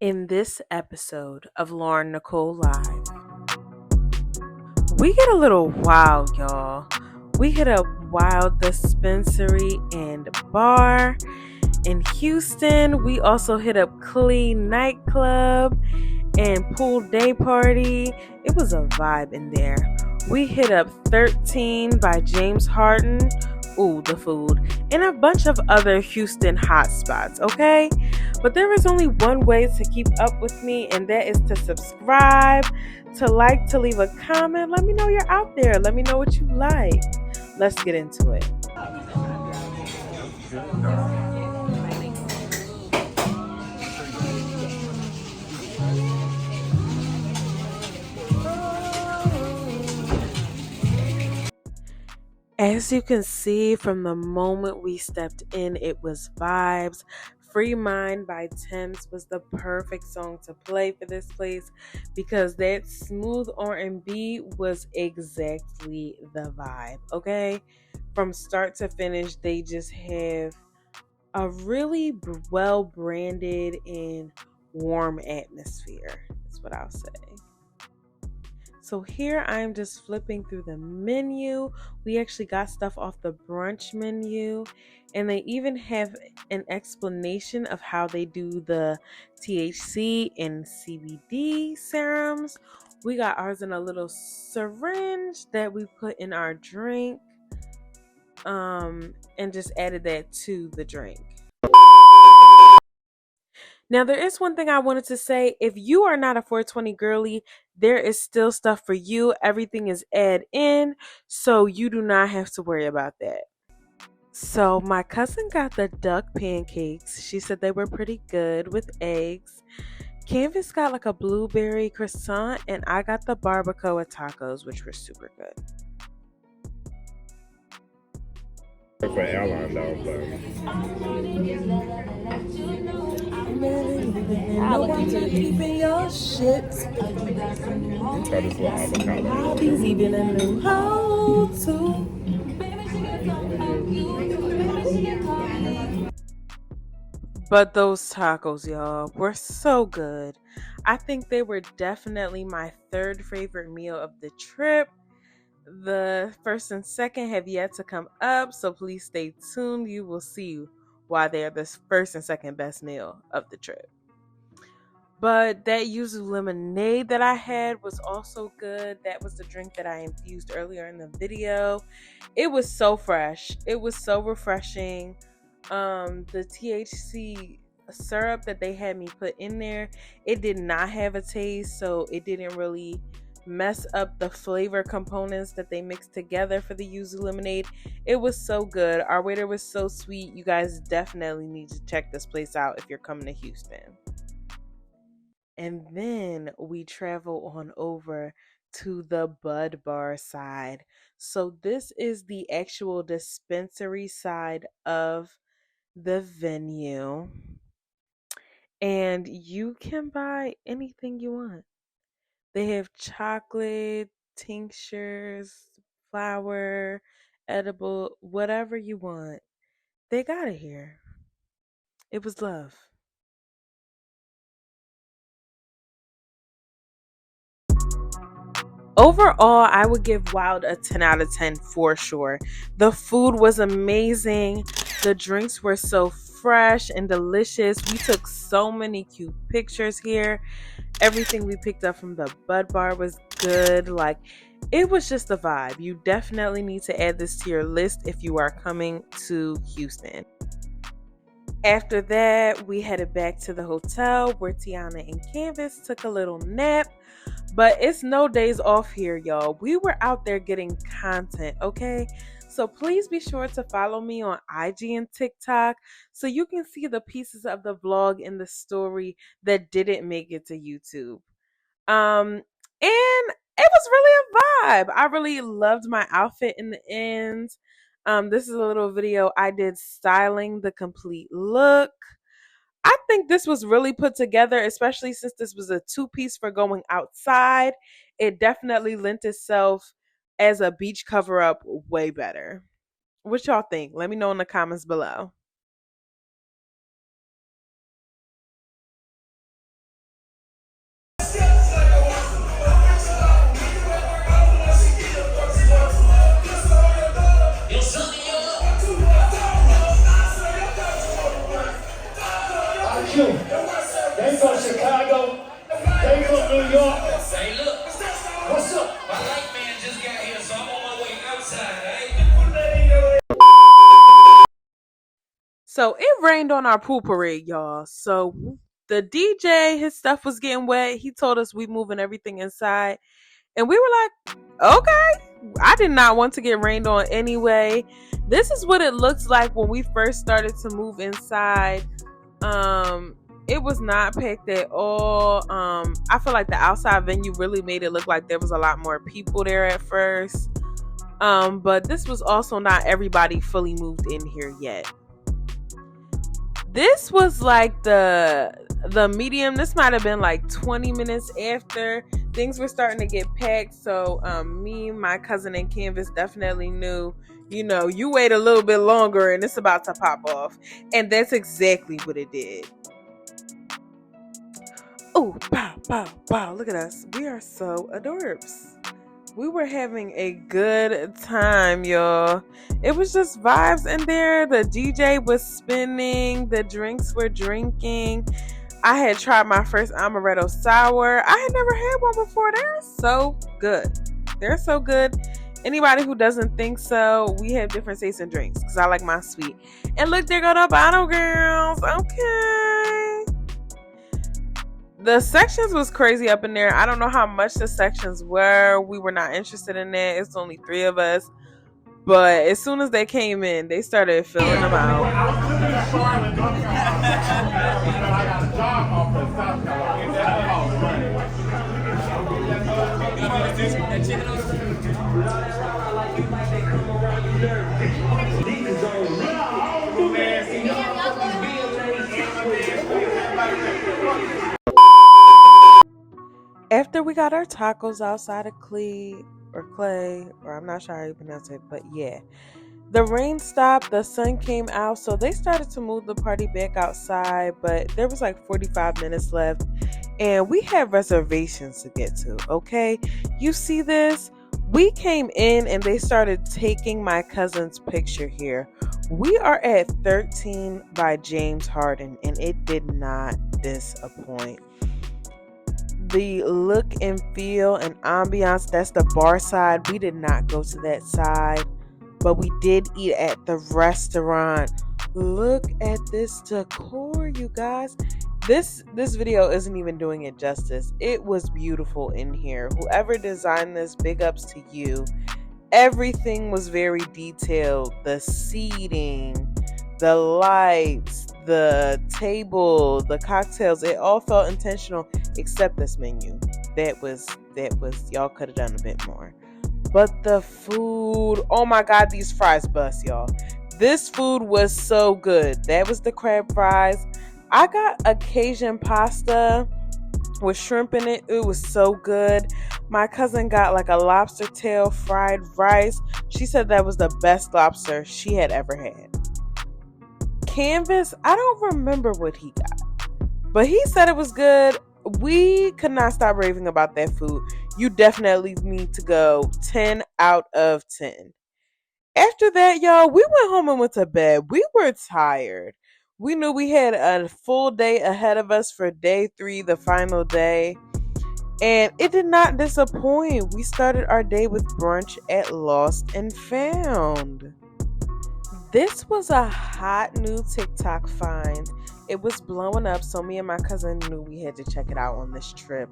In this episode of Lauren Nicole Live, we get a little wild, y'all. We hit a wild dispensary and bar in Houston. We also hit up Cle Nightclub and Pool Day Party. It was a vibe in there. We hit up 13 by James Harden. Ooh, the food. And a bunch of other Houston hotspots, okay? But there is only one way to keep up with me, and that is to subscribe, to like, to leave a comment. Let me know you're out there. Let me know what you like. Let's get into it. As you can see, from the moment we stepped in, it was vibes. Free Mind by Thames was the perfect song to play for this place because that smooth R&B was exactly the vibe, okay? From start to finish, they just have a really well-branded and warm atmosphere, is what I'll say. So here I'm just flipping through the menu. We actually got stuff off the brunch menu, and they even have an explanation of how they do the THC and CBD serums. We got ours in a little syringe that we put in our drink, and just added that to the drink. Now, there is one thing I wanted to say. If you are not a 420 girly, there is still stuff for you. Everything is add in, so you do not have to worry about that. So my cousin got the duck pancakes. She said they were pretty good with eggs. Canvas got like a blueberry croissant, and I got the barbacoa tacos, which were super good. For airline though, but Nobody keeping your shit. try this little avocado. He's even a new hoe too. But those tacos, y'all, were so good. I think they were definitely my third favorite meal of the trip. The first and second have yet to come up, so please stay tuned. You will see why they are the first and second best meal of the trip. But that yuzu lemonade that I had was also good. That was the drink that I infused earlier in the video. It was so fresh. It was so refreshing. The THC syrup that they had me put in there, it did not have a taste, so it didn't really mess up the flavor components that they mixed together for the yuzu lemonade. It was so good. Our waiter was so sweet. You guys definitely need to check this place out if you're coming to Houston. And then we travel on over to the Bud Bar side. So this is the actual dispensary side of the venue. And you can buy anything you want. They have chocolate, tinctures, flour, edible, whatever you want. They got it here. It was love. Overall, I would give Wild a 10 out of 10 for sure. The food was amazing. The drinks were so fresh and delicious. We took so many cute pictures here. Everything we picked up from the Bud Bar was good. Like, it was just a vibe. You definitely need to add this to your list if you are coming to Houston. After that, we headed back to the hotel where Tiana and Canvas took a little nap. But it's no days off here, y'all. We were out there getting content, okay? So please be sure to follow me on IG and TikTok so you can see the pieces of the vlog and the story that didn't make it to YouTube. And it was really a vibe. I really loved my outfit in the end. This is a little video I did styling the complete look. I think this was really put together, especially since this was a two-piece for going outside. It definitely lent itself as a beach cover up way better. What y'all think? Let me know in the comments below. They from Chicago. They from New York. Hey, look. What's up? My light man just got here, so I'm on my way outside. So it rained on our pool parade, y'all. So the DJ, his stuff was getting wet. He told us we moving everything inside. And we were like, okay. I did not want to get rained on anyway. This is what it looks like when we first started to move inside. It was not packed at all. I feel like the outside venue really made it look like there was a lot more people there at first. But this was also not everybody fully moved in here yet. This was like the medium. This might have been like 20 minutes after things were starting to get packed. So me, my cousin, and Canvas definitely knew, you wait a little bit longer and it's about to pop off. And that's exactly what it did. Oh, pow, pow, pow. Look at us. We are so adorbs. We were having a good time, y'all. It was just vibes in there. The DJ was spinning. The drinks were drinking. I had tried my first amaretto sour. I had never had one before. They're so good. They're so good. Anybody who doesn't think so, we have different tastes in drinks because I like my sweet. And look, there go the bottle girls. Okay. The sections was crazy up in there. I don't know how much the sections were. We were not interested in that. It's only 3 of us. But as soon as they came in, they started filling them out. After we got our tacos outside of Cle, or I'm not sure how you pronounce it, but yeah. The rain stopped, the sun came out, so they started to move the party back outside, but there was like 45 minutes left, and we had reservations to get to, okay? You see this? We came in and they started taking my cousin's picture here. We are at 13 by James Harden, and it did not disappoint. The look and feel and ambiance, that's the bar side. We did not go to that side, but we did eat at the restaurant. Look at this decor, you guys. This video isn't even doing it justice. It was beautiful in here. Whoever designed this, big ups to you. Everything was very detailed. The seating, the lights, the table, the cocktails, it all felt intentional except this menu. That was y'all could have done a bit more. But the food, oh my god, these fries bust, y'all. This food was so good. That was the crab fries. I got a Cajun pasta with shrimp in it. It was so good. My cousin got like a lobster tail fried rice. She said that was the best lobster she had ever had. Canvas, I don't remember what he got, but he said it was good. We could not stop raving about that food. You definitely need to go. 10 out of 10. After that, y'all, we went home and went to bed. We were tired. We knew we had a full day ahead of us for day 3, the final day. And it did not disappoint. We started our day with brunch at Lost and Found. This was a hot new TikTok find. It was blowing up, so me and my cousin knew we had to check it out on this trip.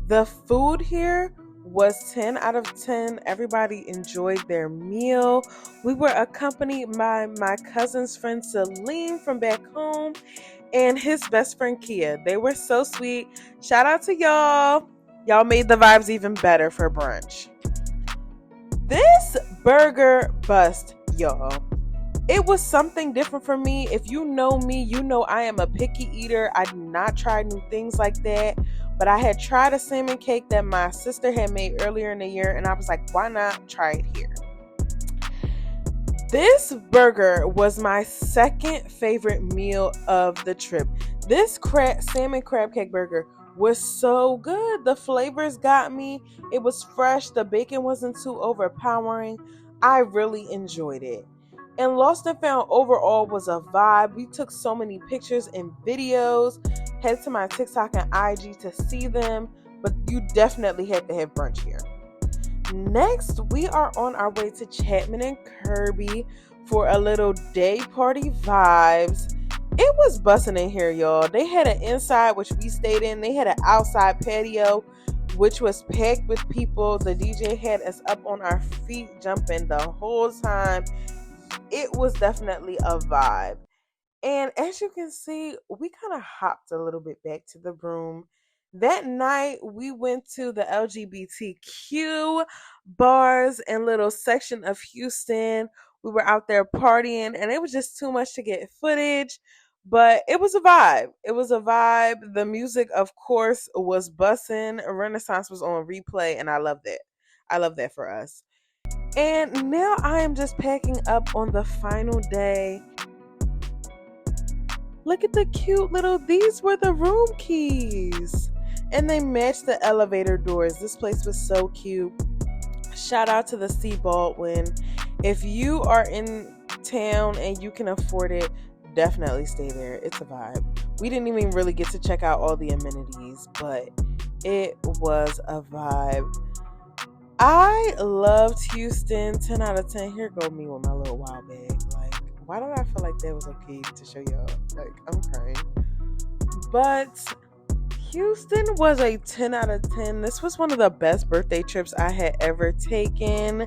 The food here was 10 out of 10. Everybody enjoyed their meal. We were accompanied by my cousin's friend Celine from back home and his best friend Kia. They were so sweet. Shout out to y'all. Y'all made the vibes even better for brunch. This burger bust, y'all. It was something different for me. If you know me, you know I am a picky eater. I do not try new things like that. But I had tried a salmon cake that my sister had made earlier in the year, and I was like, why not try it here? This burger was my second favorite meal of the trip. This salmon crab cake burger was so good. The flavors got me. It was fresh. The bacon wasn't too overpowering. I really enjoyed it. And Lost and Found overall was a vibe. We took so many pictures and videos. Head to my TikTok and IG to see them. But you definitely had to have brunch here. Next, we are on our way to Chapman and Cirby for a little day party vibes. It was busting in here, y'all. They had an inside, which we stayed in. They had an outside patio, which was packed with people. The DJ had us up on our feet, jumping the whole time. It was definitely a vibe. And as you can see, we kind of hopped a little bit back to the room. That night, we went to the LGBTQ bars and little section of Houston. We were out there partying, and it was just too much to get footage, but it was a vibe. It was a vibe. The music, of course, was bussin'. Renaissance was on replay, and I love that. I love that for us. And now I am just packing up on the final day. Look at the cute little, these were the room keys. And they matched the elevator doors. This place was so cute. Shout out to the C. Baldwin. If you are in town and you can afford it, definitely stay there. It's a vibe. We didn't even really get to check out all the amenities, but it was a vibe. I loved Houston. 10 out of 10. Here go me with my little wild bag. Like, why did I feel like that was okay to show y'all? Like, I'm crying. But Houston was a 10 out of 10. This was one of the best birthday trips I had ever taken.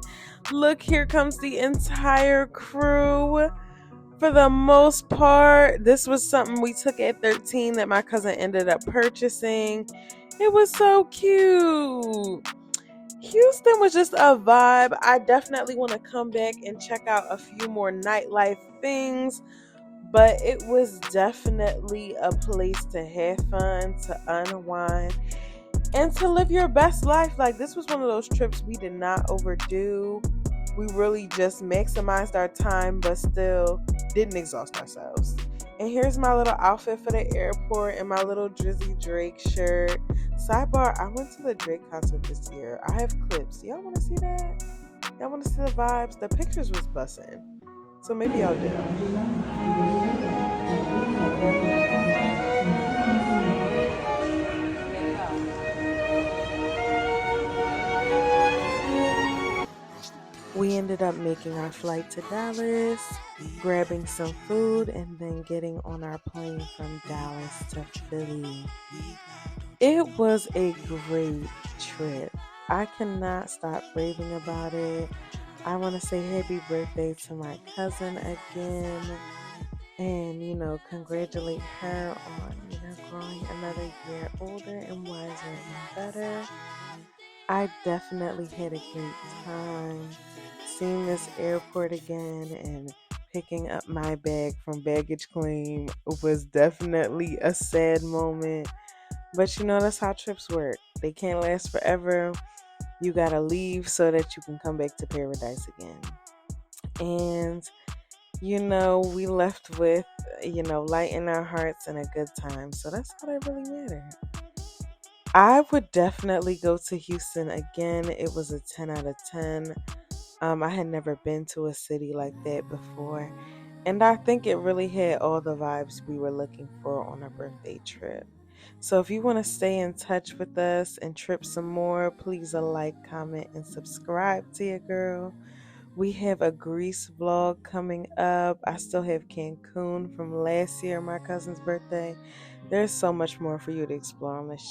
Look, here comes the entire crew. For the most part, this was something we took at 13 that my cousin ended up purchasing. It was so cute. Houston was just a vibe. I definitely want to come back and check out a few more nightlife things, but it was definitely a place to have fun, to unwind, and to live your best life. Like, this was one of those trips we did not overdo. We really just maximized our time, but still didn't exhaust ourselves. And here's my little outfit for the airport and my little Drizzy Drake shirt. Sidebar, I went to the Drake concert this year. I have clips. Y'all want to see that? Y'all want to see the vibes? The pictures was bussin'. So maybe y'all do. We ended up making our flight to Dallas, grabbing some food, and then getting on our plane from Dallas to Philly. It was a great trip. I cannot stop raving about it. I want to say happy birthday to my cousin again, and congratulate her on growing another year older and wiser and better. I definitely had a great time seeing this airport again, and picking up my bag from baggage claim was definitely a sad moment. But that's how trips work. They can't last forever. You gotta leave so that you can come back to paradise again. And we left with light in our hearts and a good time. So that's all that really mattered. I would definitely go to Houston again. It was a 10 out of 10. I had never been to a city like that before. And I think it really had all the vibes we were looking for on a birthday trip. So if you want to stay in touch with us and trip some more, please like, comment, and subscribe to your girl. We have a Greece vlog coming up. I still have Cancun from last year, my cousin's birthday. There's so much more for you to explore on this